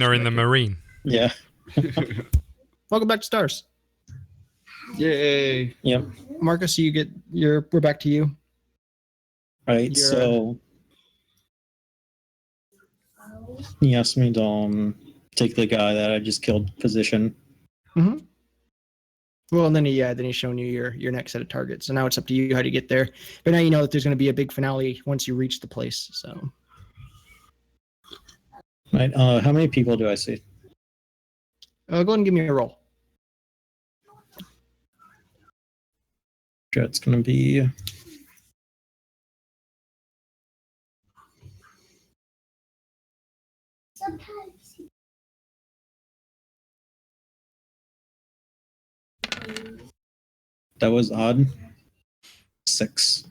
or in the Marine? Yeah. Welcome back to Stars. Yay. Yep. Marcus, we're back to you. Right. So he asked me to take the guy that I just killed position. Mm-hmm. Well, and then he's shown you your next set of targets. So now it's up to you how to get there. But now you know that there's going to be a big finale once you reach the place. So. Right. How many people do I see? Go ahead and give me a roll. It's going to be... Sometimes. That was odd. 6.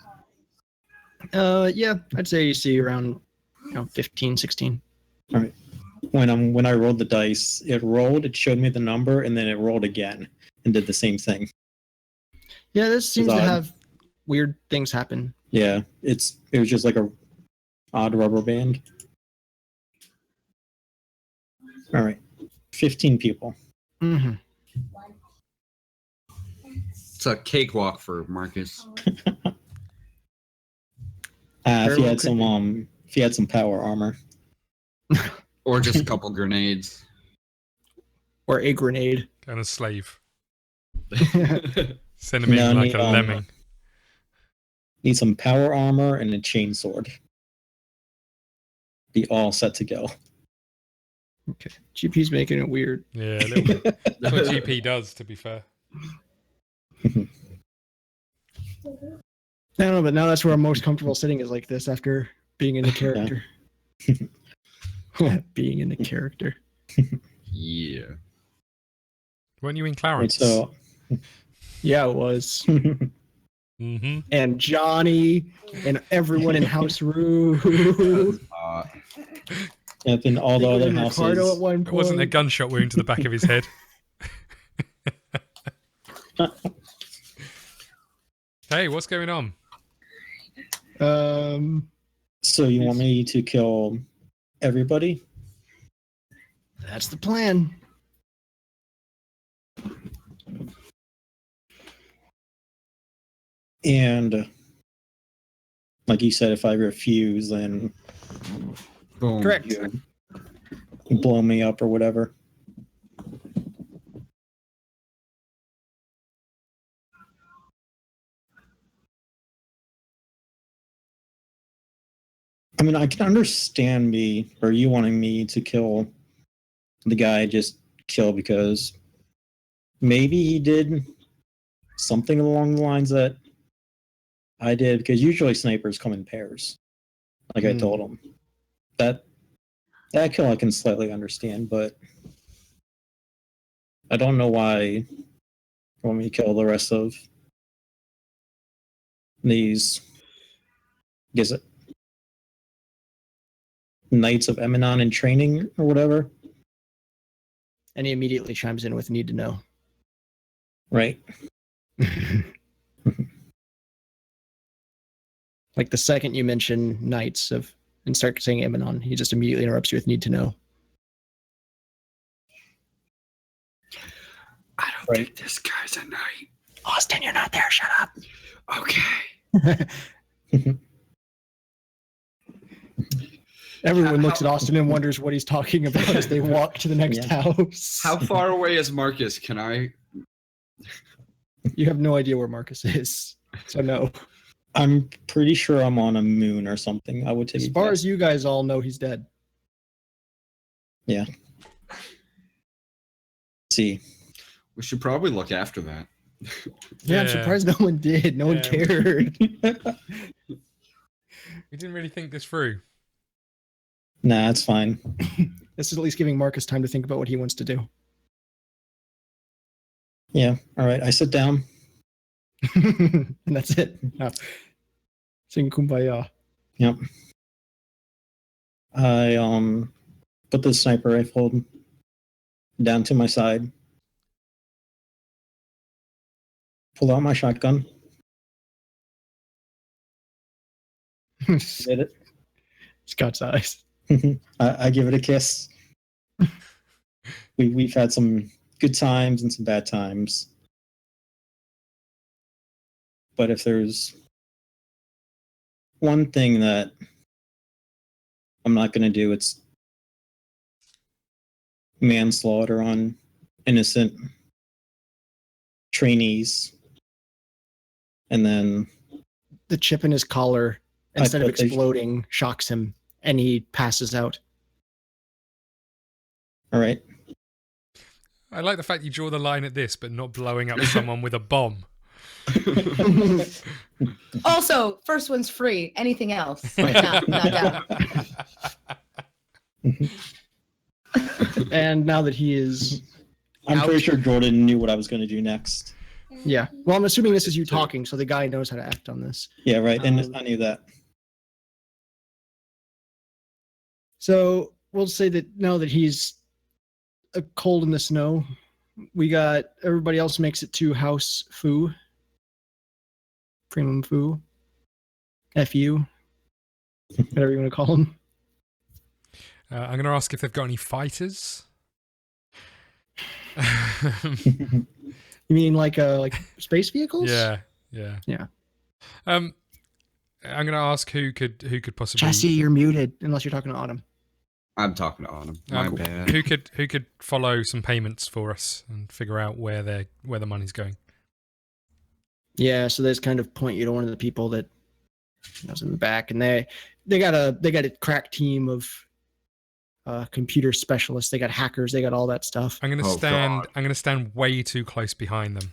Yeah, I'd say you see around 15, 16. All right. When I rolled the dice, it rolled, it showed me the number, and then it rolled again and did the same thing. Yeah, this seems to have weird things happen. Yeah, it was just like a odd rubber band. All right, 15 people. Mm-hmm. It's a cakewalk for Marcus. If you had some power armor, Or just a couple grenades. Or a grenade. And a slave. Send him in like a lemming. Need some power armor and a chainsword. Be all set to go. Okay. GP's making it weird. Yeah, a little bit. That's what GP does, to be fair. I don't know, but now that's where I'm most comfortable sitting is like this after being in the character. Being in the character. Yeah. Weren't you in Clarence? So, yeah, it was. Mm-hmm. And Johnny and everyone in House Rue. Yep, in all the other houses. Ricardo at one point. It wasn't a gunshot wound to the back of his head. Hey, what's going on? So you want me to kill everybody? That's the plan. And like you said, if I refuse, then Boom. Correct. you blow me up or whatever. I mean, I can understand you wanting me to kill the guy I just killed because maybe he did something along the lines that I did, because usually snipers come in pairs, like I told him. That kill I can slightly understand, but I don't know why you want me to kill the rest of these, I guess it, Knights of Eminon in training or whatever. And he immediately chimes in with need to know. Right. Like the second you mention Knights and start saying Eminon, he just immediately interrupts you with need to know. I don't think this guy's a knight. Austin, you're not there. Shut up. Okay. Everyone looks at Austin and wonders what he's talking about as they walk to the next house. How far away is Marcus? Can I? You have no idea where Marcus is, so no. I'm pretty sure I'm on a moon or something. I would take as far as you guys all know, he's dead. Yeah. See. We should probably look after that. Yeah, I'm surprised no one did. No one cared. We didn't really think this through. Nah, it's fine. This is at least giving Marcus time to think about what he wants to do. Yeah. All right. I sit down. And that's it. No. Sing Kumbaya. Yep. I put the sniper rifle down to my side. Pull out my shotgun. Hit it. Scott's eyes. I give it a kiss. we've had some good times and some bad times. But if there's one thing that I'm not going to do, it's manslaughter on innocent trainees. And then The chip in his collar, instead of bet they- exploding, shocks him, and he passes out. all right. I like the fact you draw the line at this, but not blowing up someone with a bomb. Also, first one's free. Anything else? Not down. And now that he is, I'm Ouch. pretty sure Jordan knew what I was going to do next. yeah. Well, I'm assuming this is you talking, so the guy knows how to act on this. Yeah, right. And Um, I knew that. So we'll say that now that he's cold in the snow, we got everybody else makes it to House Fu. Premium Fu. FU. Whatever you want to call him. I'm going to ask if they've got any fighters. You mean like space vehicles? Yeah. Yeah. I'm going to ask who could possibly Jesse, you're muted unless you're talking to Autumn. I'm talking to Autumn. My Um, bad. who could follow some payments for us and figure out where the money's going. Yeah, so there's kind of point you to one of the people that was in the back, and they got a crack team of computer specialists. They got hackers. They got all that stuff. I'm going to Oh, stand. God. I'm going to stand way too close behind them,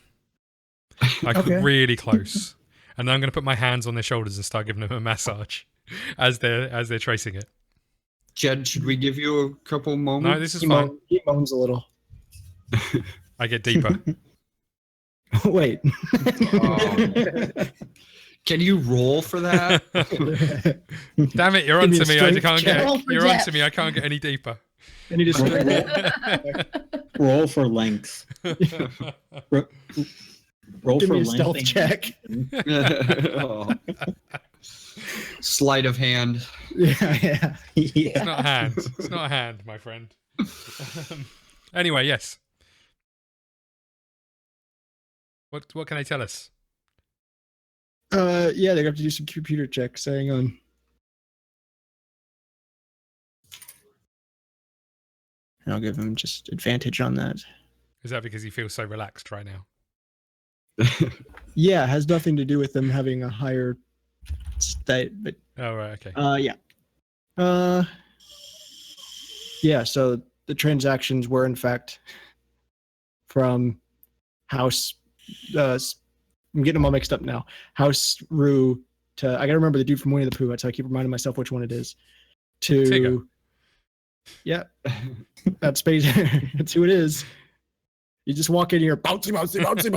like Okay. really close, and then I'm going to put my hands on their shoulders and start giving them a massage as they're tracing it. Jed, should we give you a couple moments? No, this is fine. He moans a little. I get deeper. Wait. Can you roll for that? Damn it! You're Give me onto a me. I strength can't check. get. Roll for You're depth. onto me. I can't get any deeper. I need Roll for length. Ro- Roll Give for me a length. stealth check. Oh. Sleight of hand. Yeah. Yeah. It's not a hand. It's not a hand, my friend. Anyway, yes. What can they tell us? Yeah, they have to do some computer checks. Hang on. And I'll give him just advantage on that. Is that because he feels so relaxed right now? Yeah, it has nothing to do with them having a higher state, but Oh right, okay. yeah. Yeah, so the transactions were in fact from House I'm getting them all mixed up now. House Rue to I gotta remember the dude from Winnie the Pooh, so I keep reminding myself which one it is. To Tigger. Yeah. That's space that's who it is. You just walk in here, bouncy, bouncy, bouncy,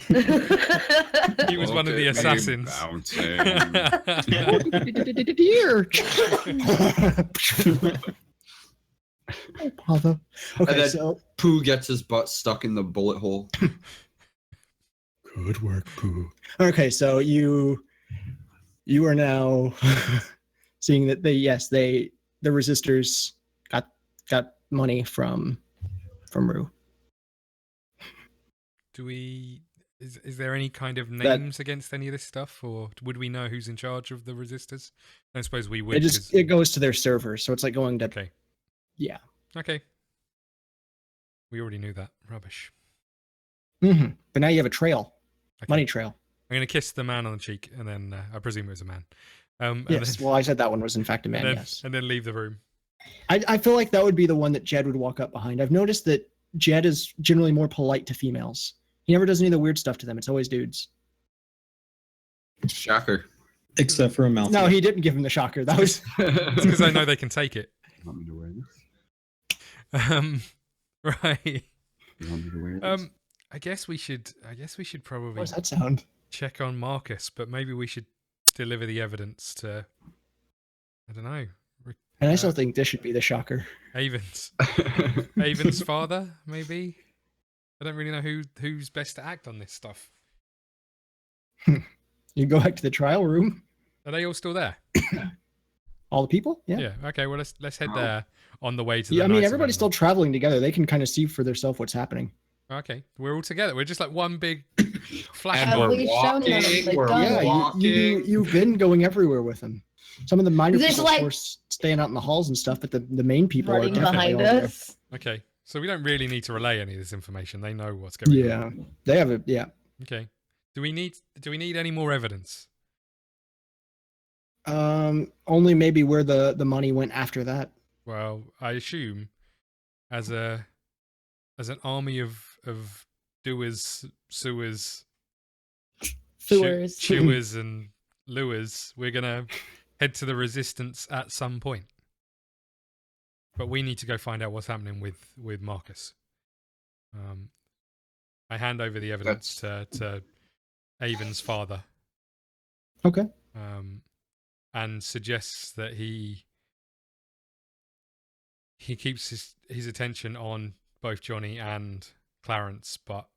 bouncy. He was one of the Look at me assassins. bouncing. Dear. Oh, bother. Okay, then- so Pooh gets his butt stuck in the bullet hole. good work, Pooh. Okay, so you are now seeing that the resistors got money from Rue. Is there any kind of names against any of this stuff, or would we know who's in charge of the resistors? I suppose we would. It goes to their servers, so it's like going to Okay. yeah. Okay. We already knew that. Rubbish. Mm-hmm. But now you have a trail, Okay. money trail. I'm going to kiss the man on the cheek, and then I presume it was a man. And Yes. then, Well, I said that one was in fact a man. and then, Yes. and then leave the room. I feel like that would be the one that Jed would walk up behind. I've noticed that Jed is generally more polite to females. He never does any of the weird stuff to them. It's always dudes. Shocker. Except for Amalthia. No, he didn't give him the shocker. That was It's because I know they can take it. Want me to wear this? Right. You want me to wear this? I guess we should what probably does that sound? check on Marcus, but maybe we should deliver the evidence to, I don't know, And I still think this should be the shocker. Aven's father, maybe. I don't really know who's best to act on this stuff. You go back to the trial room. Are they all still there? All the people? Yeah. Yeah. Okay. Well, let's head Oh. there. on the way to the Yeah, I mean, Knights of everybody's still Amalthia. traveling together. They can kind of see for themselves what's happening. Okay, we're all together. We're just like one big flash And Have mob. we're we shown them walking, they've we're done it? Yeah, walking. you've been going everywhere with them. Some of the minor There's people, like- of course, staying out in the halls and stuff, but the main people are Running definitely behind all there. us. Okay, so we don't really need to relay any of this information. They know what's going on. Yeah, they have it. Yeah. Okay. Do we need any more evidence? Only maybe where the money went after that. Well, I assume as an army of doers, sewers, Sewers. chewers, and lures, we're gonna head to the resistance at some point. But we need to go find out what's happening with Marcus. I hand over the evidence to Aven's father. Okay. And suggests that he keeps his attention on both Johnny and Clarence, but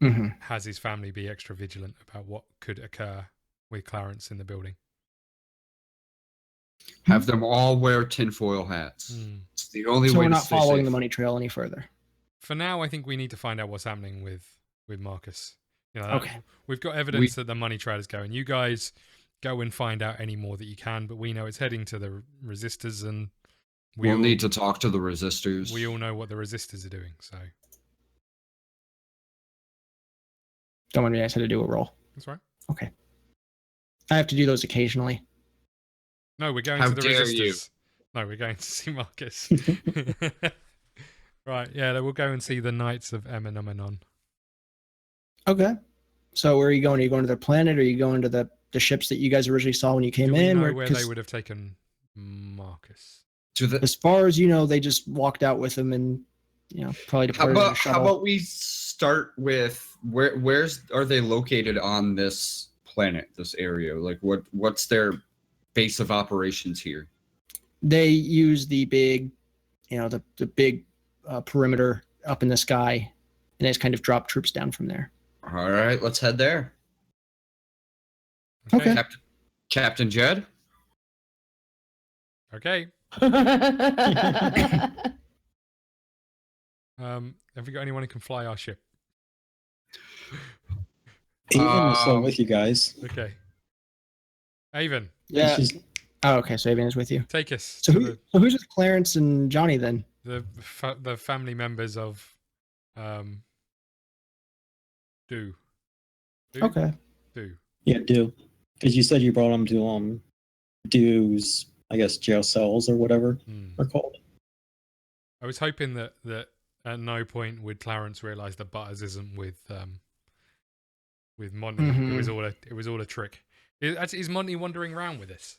Mm-hmm. has his family be extra vigilant about what could occur with Clarence in the building. Have them all wear tinfoil hats. It's the only So way we're to not stay following safe. the money trail any further. For now, I think we need to find out what's happening with Marcus. You know, Okay. we've got evidence that the money trail is going. You guys go and find out any more that you can, but we know it's heading to the resistors, and We'll need to talk to the resistors. we all know what the resistors are doing. So Don't mind me. I just had to do a roll. that's right. Okay. I have to do those occasionally. No, we're going How to the dare resistors. you. No, we're going to see Marcus. Right, yeah, then we'll go and see the Knights of Emenomenon. Okay. So where are you going? Are you going to their planet, or are you going to the ships that you guys originally saw when you came Do we in? know where they 'cause would have taken Marcus? To the, as far as you know, they just walked out with him and, probably how departed in a about shuttle. we start with where's are they located on this planet, this area? Like what's their base of operations here? They use the big, the big perimeter up in the sky, and they just kind of drop troops down from there. All right, let's head there. Okay. Captain Jed? Okay. Have we got anyone who can fly our ship? Aven is still with you guys. Okay. Aven, Yeah. She's- Oh, okay. So Aven is with you. take us So, to who's with Clarence and Johnny then? the family members of Do. Okay. Do. yeah, do. Because you said you brought them to Du's, I guess, jail cells or whatever they're called. I was hoping that at no point would Clarence realise that Butters isn't with Monty. Mhm. It was all a trick. Is Monty wandering around with this?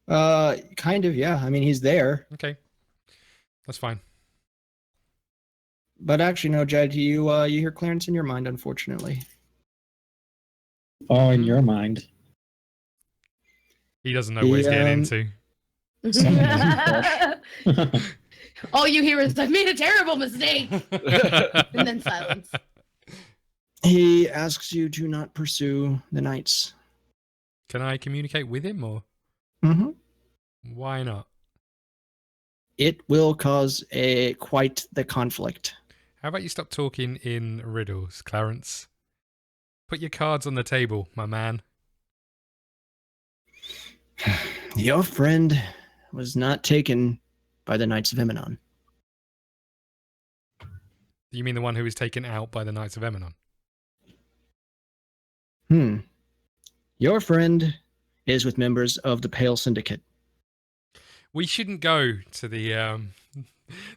Kind of, yeah. I mean, he's there. Okay, that's fine. But actually, no, Jed, you hear Clarence in your mind, unfortunately. Oh, in your mind. He doesn't know what he's getting into. All you hear is, "I've made a terrible mistake," and then silence. He asks you to not pursue the knights. Can I communicate with him, or Mm-hmm. why not? It will cause quite the conflict. How about you stop talking in riddles, Clarence? Put your cards on the table, my man. Your friend was not taken by the Knights of Eminon. Do you mean the one who was taken out by the Knights of Eminon? Your friend is with members of the Pale Syndicate. We shouldn't go to the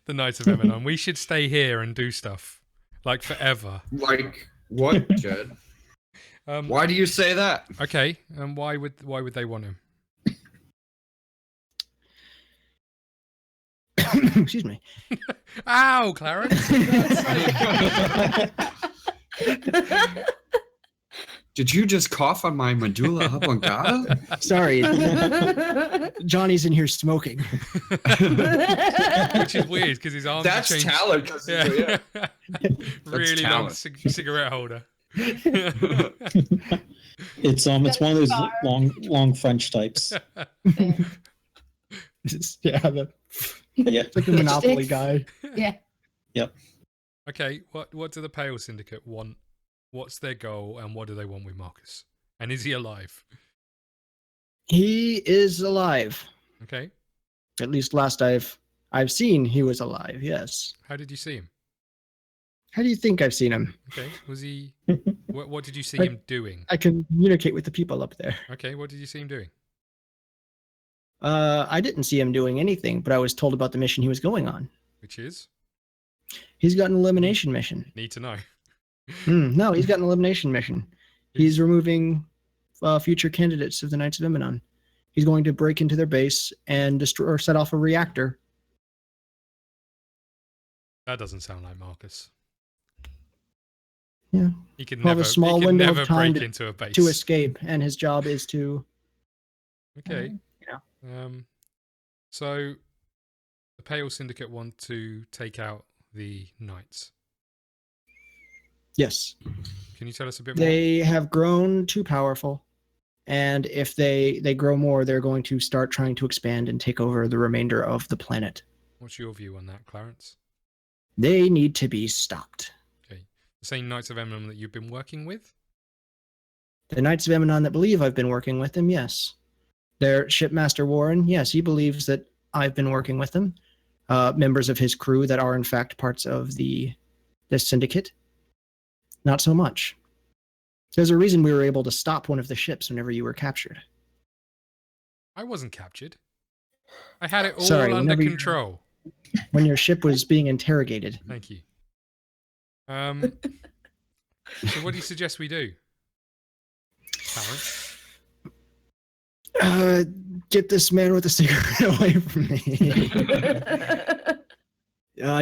Knights of Eminon. We should stay here and do stuff like forever. Like what, Jed? Why do you say that? Okay, and why would they want him? Excuse me. Ow, Clarence! Did you just cough on my medulla oblongata? Sorry. Johnny's in here smoking. Which is weird because his arms That's changed. talent. 'Cause Yeah. Really long talent. cigarette holder. It's one of those long French types. Yeah, Yeah. it's like a Monopoly Sticks. guy. Yeah. Okay, what do the Pale Syndicate want? What's their goal, and what do they want with Marcus? And is he alive? He is alive. Okay, At least last I've seen, he was alive. Yes. how did you see him? How do you think I've seen him? Okay, was he? What did you see I- him doing? I can communicate with the people up there. Okay, what did you see him doing? I didn't see him doing anything, but I was told about the mission he was going on. Which is He's got an elimination mission. need to know. No, he's got an elimination mission. He's removing future candidates of the Knights of Eminon. He's going to break into their base and destroy or set off a reactor. That doesn't sound like Marcus. Yeah. He could He'll have never. a small he could window never of time break into a base. To escape, and his job is to. Okay. Yeah. So the Pale Syndicate want to take out the Knights. Yes. Can you tell us a bit more? They have grown too powerful, and if they grow more, they're going to start trying to expand and take over the remainder of the planet. What's your view on that, Clarence? They need to be stopped. Okay. The same Knights of Eminem that you've been working with? The Knights of Eminon that believe I've been working with them, yes. Their shipmaster Warren, yes, he believes that I've been working with them. Members of his crew that are in fact parts of this syndicate, not so much. There's a reason we were able to stop one of the ships whenever you were captured. I wasn't captured. I had it all Sorry, under whenever you- control. When your ship was being interrogated. Thank you. So what do you suggest we do, Clarence? Get this man with a cigarette away from me.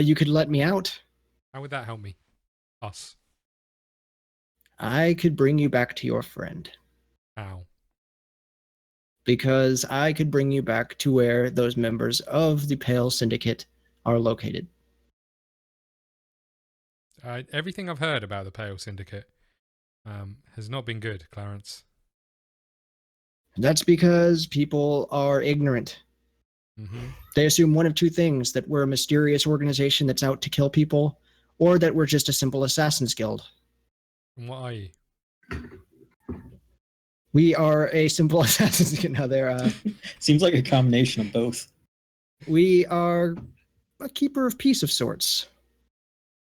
You could let me out. How would that help me? Us. I could bring you back to your friend. How? Because I could bring you back to where those members of the Pale Syndicate are located. Everything I've heard about the Pale Syndicate has not been good, Clarence. That's because people are ignorant. Mm-hmm. They assume one of two things: that we're a mysterious organization that's out to kill people, or that we're just a simple assassins guild. And what are you? We are a simple assassins guild. No, Seems like a combination of both. we are a keeper of peace of sorts.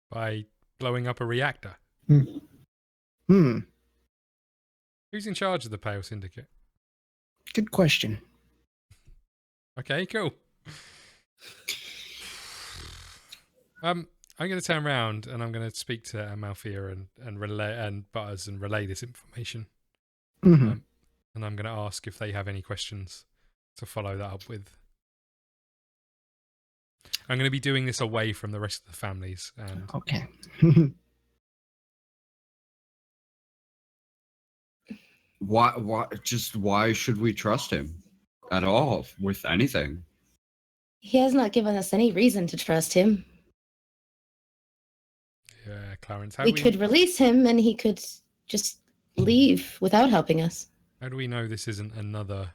By blowing up a reactor. Good Who's in charge of the Pale Syndicate? question. Okay, cool. I'm going to turn around and I'm going to speak to Amalthia and relay and Butters and relay this information. Mhm. And I'm going to ask if they have any questions to follow that up with. I'm going to be doing this away from the rest of the families. And Okay. Why should we trust him at all with anything? He has not given us any reason to trust him. yeah, Clarence, We could release him and he could just leave without helping us. how do we know this isn't another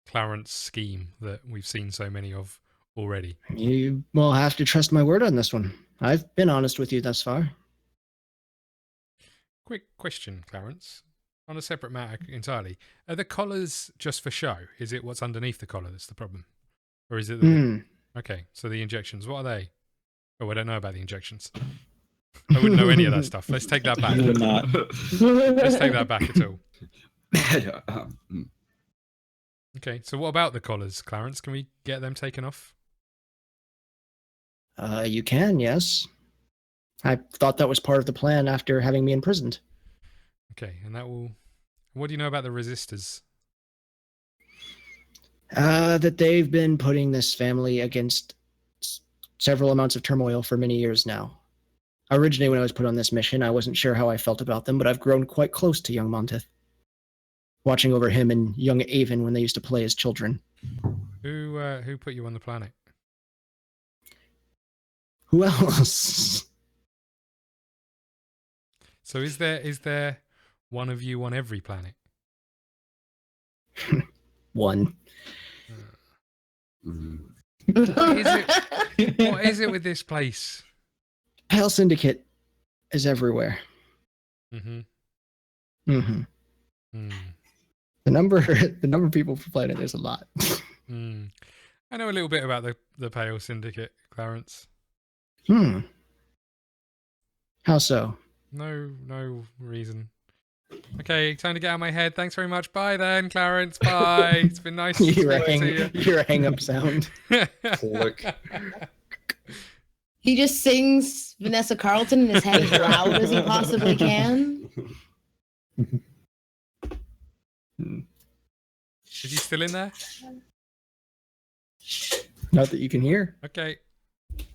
Clarence scheme that we've seen so many of already? You will have to trust my word on this one. I've been honest with you thus far. Quick question, Clarence. On a separate matter entirely. Are the collars just for show? Is it what's underneath the collar that's the problem? Or is it the... Okay, so the injections, what are they? Oh, I don't know about the injections. I wouldn't know any of that stuff. Let's take that back. You would not. Let's take that back at all. Yeah, Okay, so what about the collars, Clarence? Can we get them taken off? You can, yes. I thought that was part of the plan after having me imprisoned. Okay, and that will... What do you know about the resistors? That they've been putting this family against several amounts of turmoil for many years now. Originally, when I was put on this mission, I wasn't sure how I felt about them, but I've grown quite close to young Montith, watching over him and young Aven when they used to play as children. Who put you on the planet? Who else? So is there one of you on every planet? One. Mhm. What is it with this place? Pale Syndicate is everywhere. Mm-hmm. Mm-hmm. Mm. The number of people per planet is a lot. Mm. I know a little bit about the Pale Syndicate, Clarence. How so? No reason. Okay, time to get out of my head. Thanks very much. Bye then, Clarence. Bye. It's been nice to You speak hear to you. a hang up sound. Click. He just sings Vanessa Carlton in his head as loud as he possibly can. Is he still in there? Not that you can hear. Okay.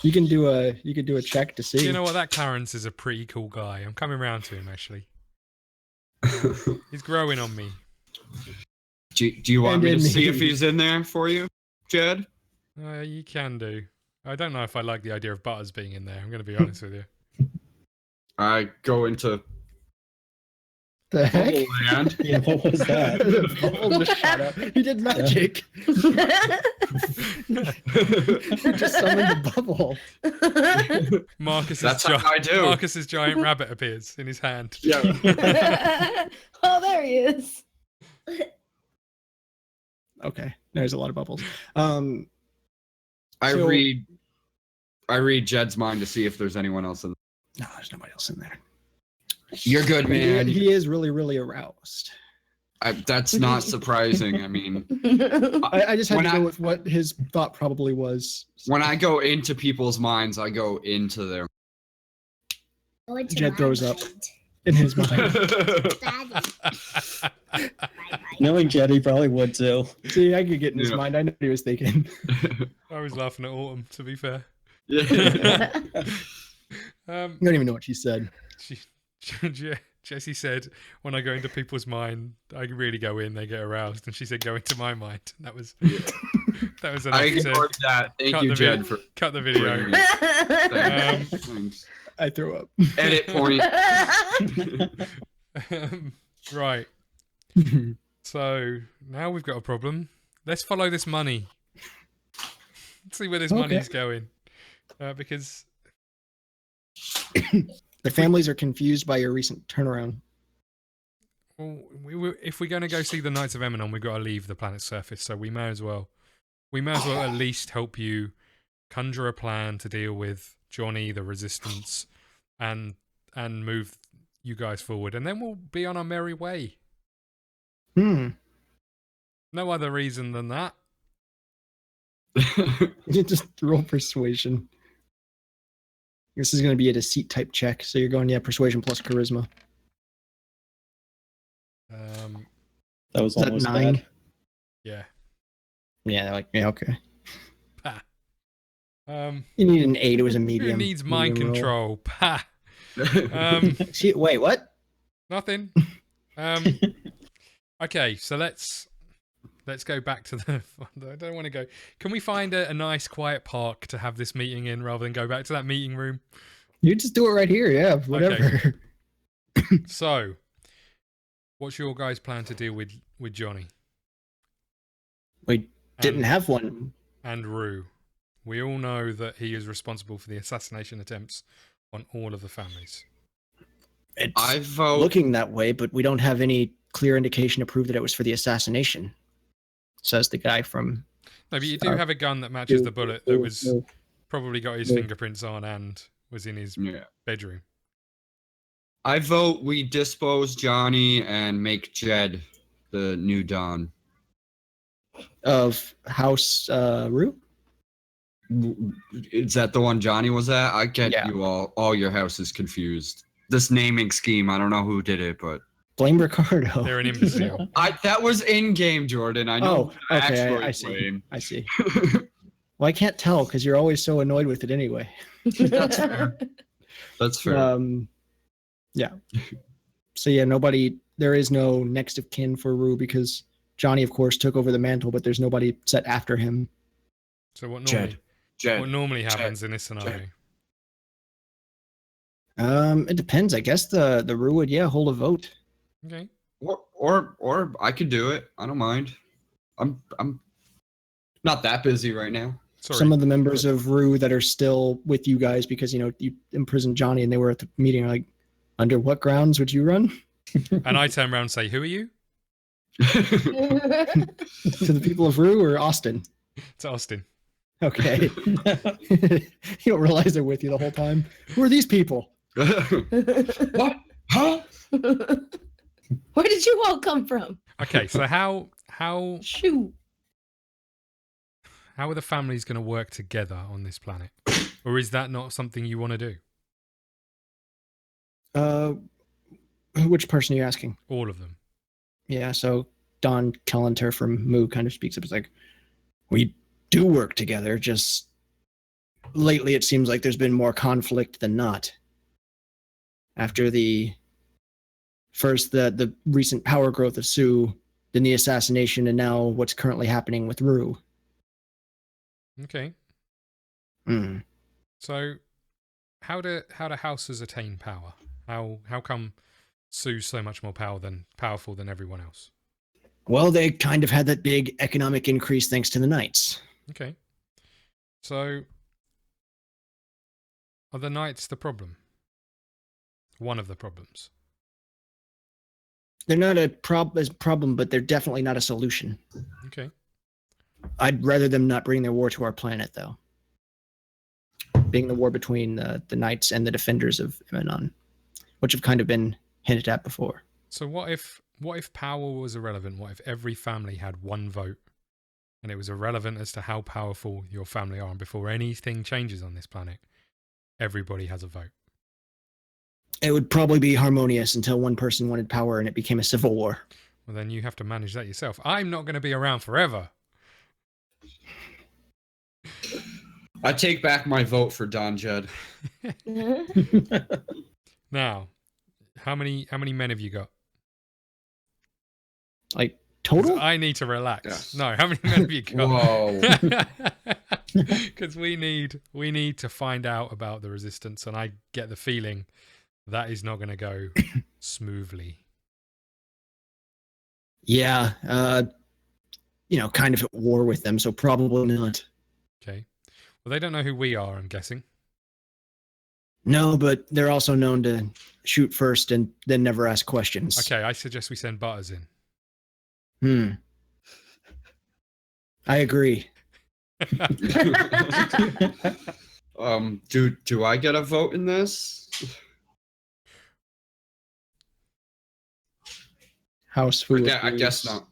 You can do a check to see. You know what? That Clarence is a pretty cool guy. I'm coming round to him, actually. He's growing on me. Do you want And me to then see if he- he's in there for you, Jed? You can do. I don't know if I like the idea of Butters being in there. I'm going to be honest with you. I go into The heck? bubble land. Yeah, what was that? The bubble just shot up. He did magic. He just summoned the bubble. That's how I do. Marcus's giant rabbit appears in his hand. Yeah. Oh, there he is. Okay, there's a lot of bubbles. I So- read Jed's mind to see if there's anyone else in. No, there's nobody else in there. You're good, man. He is really, really aroused. That's not surprising. I mean, I just had When to go I- with what his thought probably was. when I go into people's minds, I go into their. Jed throws up in his mind. Knowing Jedi probably would too. See, I could get in his Yeah. mind. I know what he was thinking. I was laughing at Autumn, to be fair. Yeah. I don't even know what she said. Jessie said, when I go into people's mind, I really go in, they get aroused. And she said, go into my mind. And that was enough I to ignored that. Thank cut you, the Jed, vid- for cut the video. bringing it. Um, Thanks. I threw up. Edit point. Right. So now we've got a problem. Let's follow this money. Let's see where this money's going. Because The families are confused by your recent turnaround. well, if we're going to go see the Knights of Emanon, we've got to leave the planet's surface. So we may as well at least help you conjure a plan to deal with Johnny, the Resistance, and move you guys forward, and then we'll be on our merry way. No other reason than that. You just roll persuasion. This is going to be a deceit type check, so you're going persuasion plus charisma. That was Is that almost 9? bad. Yeah. Yeah, they're like, yeah, okay. Pa. You need an 8. It was a Who medium. needs mind medium roll. control? Pa. See, wait, what? Nothing. Okay, so let's go back to the. I don't want to go. Can we find a nice quiet park to have this meeting in, rather than go back to that meeting room? You just do it right here, yeah, whatever. So, what's your guys' plan to deal with Johnny We didn't have one. and Rue? We all know that he is responsible for the assassination attempts on all of the families. It's I vote. looking that way, but we don't have any clear indication to prove that it was for the assassination, says the guy from... No, but you do have a gun that matches the bullet that was No. probably got his fingerprints on and was in his Yeah. bedroom. I vote we dispose Johnny and make Jed the new Don. Of House Rue? Is that the one Johnny was at? I get Yeah. you all your houses confused. This naming scheme, I don't know who did it, but Blame Ricardo. They're an imbecile. that was in game, Jordan. I know. Oh, okay, I see. Blame. I see. Well, I can't tell because you're always so annoyed with it anyway. That's fair. That's fair. Yeah. So yeah, there is no next of kin for Rue because Johnny, of course, took over the mantle, but there's nobody set after him. So what Jed. normally happens in this scenario? It depends. I guess the Rue would hold a vote. Okay. Or I could do it. I don't mind. I'm Not that busy right now. Sorry. Some of the members of Rue that are still with you guys because, you know, you imprisoned Johnny and they were at the meeting are like, under what grounds would you run? And I turn around and say, who are you? To the people of Rue or Austin? It's Austin. Okay. You don't realize they're with you the whole time. Who are these people? What? Huh? Where did you all come from? Okay, so how Shoot. are the families going to work together on this planet? Or is that not something you want to do? Which person are you asking? All of them. Yeah, so Don Kellenter from Moo kind of speaks up. It's like, we do work together, just lately it seems like there's been more conflict than not. After the recent power growth of Sue, then the assassination, and now what's currently happening with Rue. Okay. Mm. So how do houses attain power? How come Sue's so much more powerful than everyone else? Well, they kind of had that big economic increase thanks to the Knights. Okay. So are the Knights the problem? One of the problems. They're not a problem, but they're definitely not a solution. Okay. I'd rather them not bring their war to our planet, though. Being the war between the Knights and the Defenders of Emanon, which have kind of been hinted at before. So what if power was irrelevant? What if every family had one vote and it was irrelevant as to how powerful your family are, and before anything changes on this planet, everybody has a vote? It would probably be harmonious until one person wanted power and it became a civil war. Well, then you have to manage that yourself. I'm not going to be around forever. I take back my vote for Don Judd. Now, how many men have you got? Like 'Cause total? I need to relax. Yes. No, how many men have you got? Whoa. Because we need to find out about the resistance, and I get the feeling that is not going to go smoothly. Yeah, kind of at war with them, so probably not. Okay. Well, they don't know who we are, I'm guessing. No, but they're also known to shoot first and then never ask questions. Okay, I suggest we send Butters in. I agree. Do I get a vote in this? House food. I guess not.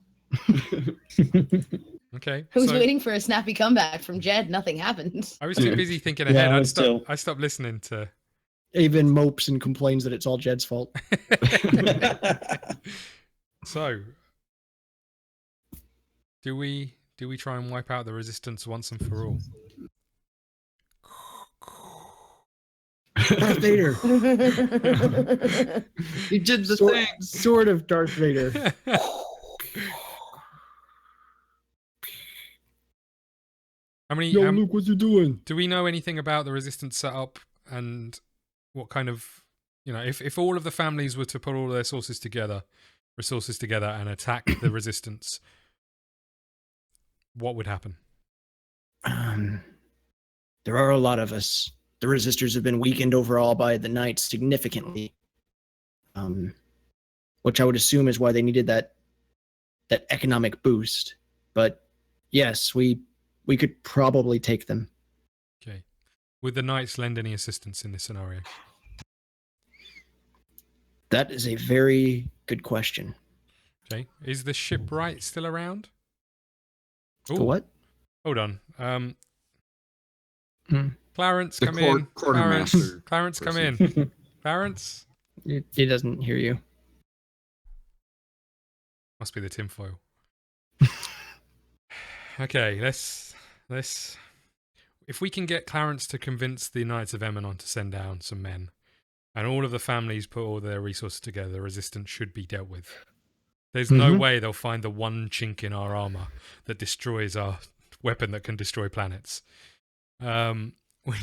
Okay. Who's so waiting for a snappy comeback from Jed? Nothing happened. I was too busy thinking Yeah, ahead. I was too. I stopped listening to. Aven mopes and complains that it's all Jed's fault. So, do we try and wipe out the resistance once and for all? Darth Vader. He did the Sort- thing. Sort of Darth Vader. How many? Yo, Luke, what you doing? Do we know anything about the resistance setup and what kind of, if all of the families were to put all their resources together and attack the resistance, what would happen? There are a lot of us. The resistors have been weakened overall by the Knights significantly, which I would assume is why they needed that economic boost. But yes, we could probably take them. Okay. Would the Knights lend any assistance in this scenario? That is a very good question. Okay. Is the shipwright still around? The Ooh, what? Hold on. Hmm. Clarence, The come in. quartermaster. Clarence, come in. Clarence? He doesn't hear you. Must be the tinfoil. Okay, let's. If we can get Clarence to convince the Knights of Emanon to send down some men, and all of the families put all their resources together, the resistance should be dealt with. There's no way they'll find the one chink in our armor that destroys our weapon that can destroy planets.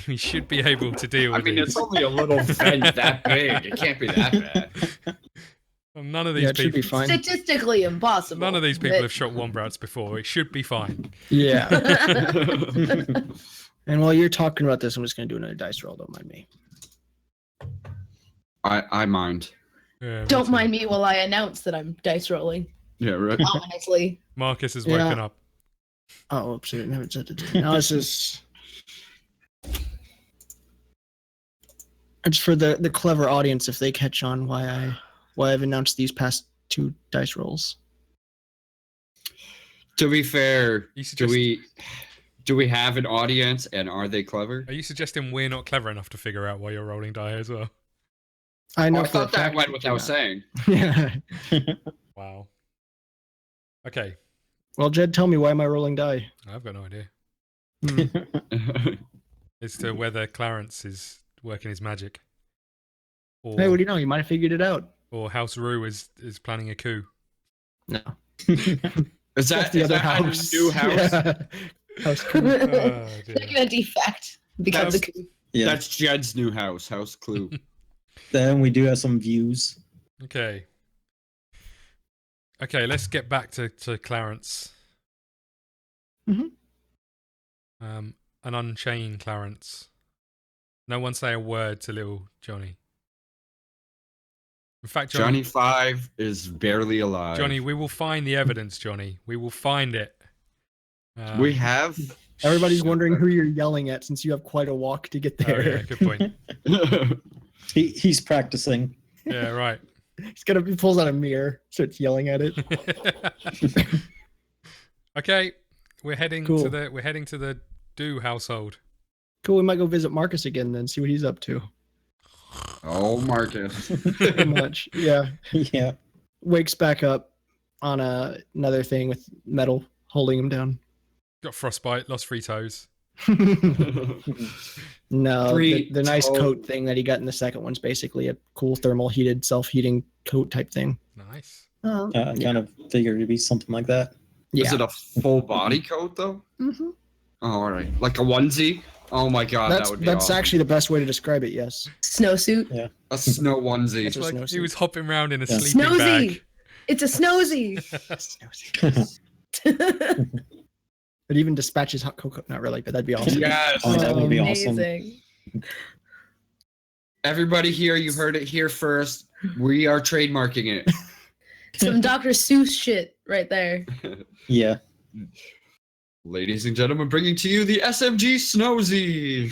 We should be able to deal with I mean, these. it's only a little vent that big. It can't be that bad. Well, none of these Yeah, it should people. be fine. Statistically impossible. None of these people but- have shot Wombrats before. It should be fine. Yeah. And while you're talking about this, I'm just going to do another dice roll. Don't mind me. I mind. Yeah, me Don't too. mind me while I announce that I'm dice rolling. Yeah, right. Honestly. Marcus has Yeah. woken up. Oh, oops, I haven't set it. Now this is. It's for the clever audience if they catch on why I've announced these past 2 dice rolls. To be fair, You suggest- do we have an audience, and are they clever? Are you suggesting we're not clever enough to figure out why you're rolling die as well? I know I for a thought that fact went you're without not. saying. Yeah. Wow. Okay, Well, Jed, tell me, why am I rolling die? I've got no idea. Hmm. As to whether Clarence is working his magic, or Hey, what do you know? You might have figured it out. or House Rue is planning a coup. No. Is that the is other that our house? new house? Yeah. House Oh, Making dear. a defect because of the Yeah. That's Jed's new house, House Clue. Then we do have some views. Okay. Okay, let's get back to Clarence. Mhm. An unchained Clarence. No one say a word to little Johnny. In fact, Johnny 5 is barely alive. Johnny, we will find the evidence, Johnny. We will find it. We have. Everybody's wondering who you're yelling at since you have quite a walk to get Oh, yeah, there. good point. He's practicing. Yeah, right. He pulls out a mirror, starts yelling at it. Okay, we're heading Cool. to the Do household. Cool, we might go visit Marcus again then, see what he's up to. Oh, Marcus. Pretty much. Yeah. Yeah. Wakes back up on another thing with metal holding him down. Got frostbite, lost 3 toes. No, Three the nice toe- coat thing that he got in the second one's basically a cool thermal heated, self-heating coat type thing. Nice. Oh, I kind of figured it'd be something like that. yeah. Is it a full body coat though? Mhm. Oh, all right, like a onesie. Oh my god, That's that would be that's awesome. actually the best way to describe it. Yes. snowsuit. a snow onesie. It's It's a like he snowsuit. was hopping around in a Yeah. sleeping Snowy. bag. It's a snowy. But even dispatches hot cocoa. Not really, but that'd be awesome. Yes. Oh, that would be awesome. Amazing. Everybody here, you heard it here first. We are trademarking it. Some Dr. Seuss shit right there. Yeah. Ladies and gentlemen, bringing to you the SMG Snowzy.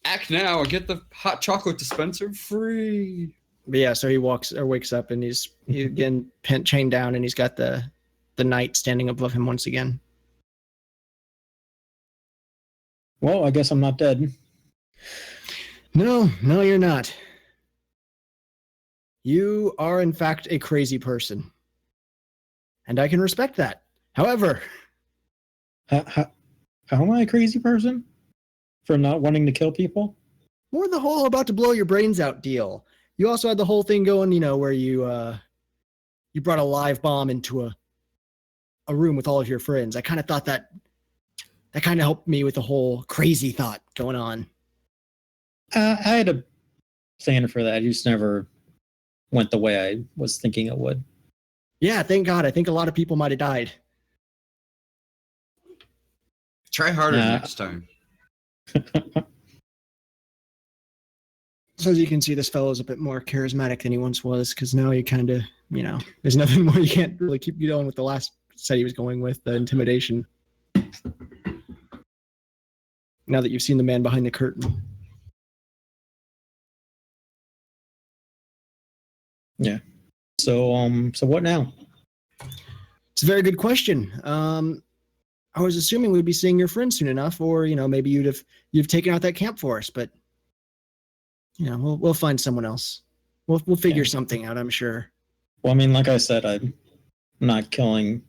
Act now and get the hot chocolate dispenser free. But yeah, so he wakes up and he's again chained down and he's got the knight standing above him once again. Well, I guess I'm not dead. No, you're not. You are in fact a crazy person. And I can respect that. However, How am I a crazy person for not wanting to kill people? more the whole about to blow your brains out deal. You also had the whole thing going, where you brought a live bomb into a room with all of your friends. I kind of thought that kind of helped me with the whole crazy thought going on. I had a standard for that. It just never went the way I was thinking it would. Yeah, thank God. I think a lot of people might have died. Try harder Yeah. next time. So as you can see, this fellow's a bit more charismatic than he once was, because now he kind of, there's nothing more. You can't really keep going with the last set he was going with, the intimidation. Now that you've seen the man behind the curtain. So what now? It's a very good question. I was assuming we'd be seeing your friend soon enough, or maybe you've taken out that camp for us, but we'll find someone else. We'll figure Yeah. something out, I'm sure. Well, I mean, like I said, I'm not killing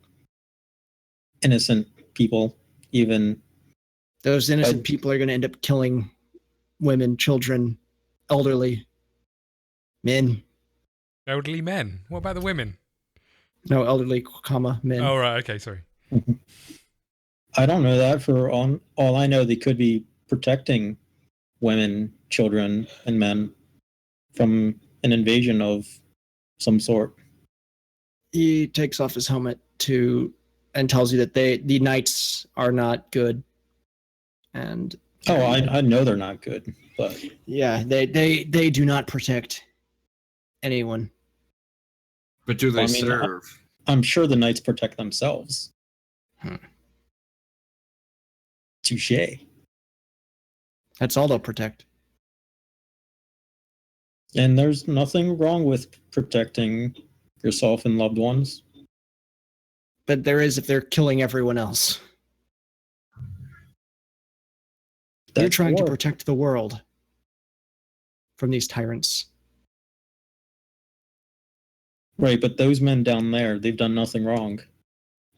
innocent people, even. Those innocent I- people are going to end up killing women, children, elderly, men. Elderly men. What about the women? No, elderly, men. Oh, right. Okay, sorry. I don't know that. For all I know, they could be protecting women, children, and men from an invasion of some sort. He takes off his helmet and tells you that the knights are not good. And I know they're not good, but yeah, they do not protect anyone. But do they I mean, serve? I'm sure the knights protect themselves. Touche. That's all they'll protect. And there's nothing wrong with protecting yourself and loved ones. But there is if they're killing everyone else. You're That's trying to war. protect the world from these tyrants. Right, but those men down there, they've done nothing wrong.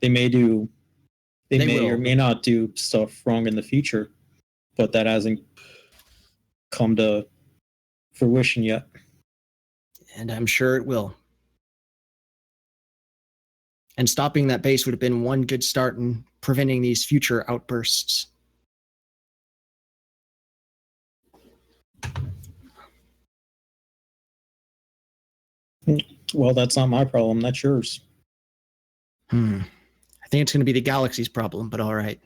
They may or may not do stuff wrong in the future, but that hasn't come to fruition yet. And I'm sure it will. And stopping that base would have been one good start in preventing these future outbursts. Well, that's not my problem. That's yours. I think it's going to be the galaxy's problem, but all right.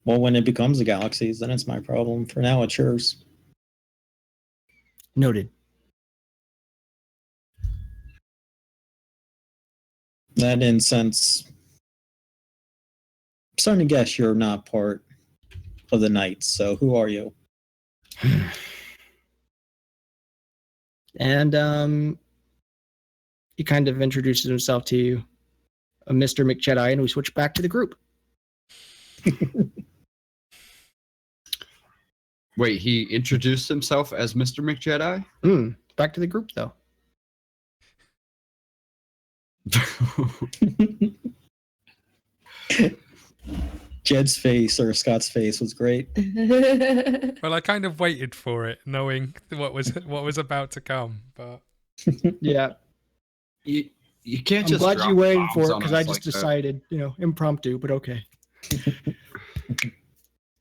Well, when it becomes a galaxy, then it's my problem. For now, it's yours. Noted. That incense. I'm starting to guess you're not part of the Knights. So who are you? And he kind of introduces himself to you, Mr. McJedi, and we switch back to the group. Wait, he introduced himself as Mr. McJedi? Back to the group, though. Jed's face or Scott's face was great. Well, I kind of waited for it, knowing what was about to come. But Yeah, You can't I'm just. glad drop you waited bombs for it on because us I just like that. decided, impromptu, but okay.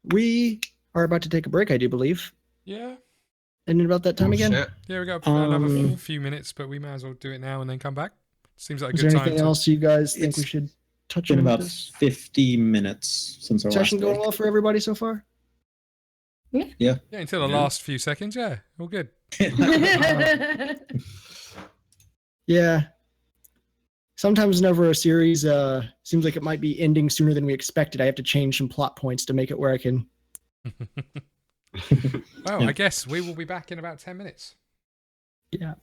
We are about to take a break, I do believe. yeah, And in about that time Oh, again. shit. yeah, we got another Um, few minutes, but we may as well do it now and then come back. Seems like a Is good there time. anything else you guys think we It's should touch Been on with about this? 50 minutes since our last Session going break. well for everybody so far? Yeah, until the Yeah. last few seconds. Yeah, all good. Yeah. Sometimes whenever a series seems like it might be ending sooner than we expected, I have to change some plot points to make it where I can. Well, Yeah. I guess we will be back in about 10 minutes. Yeah.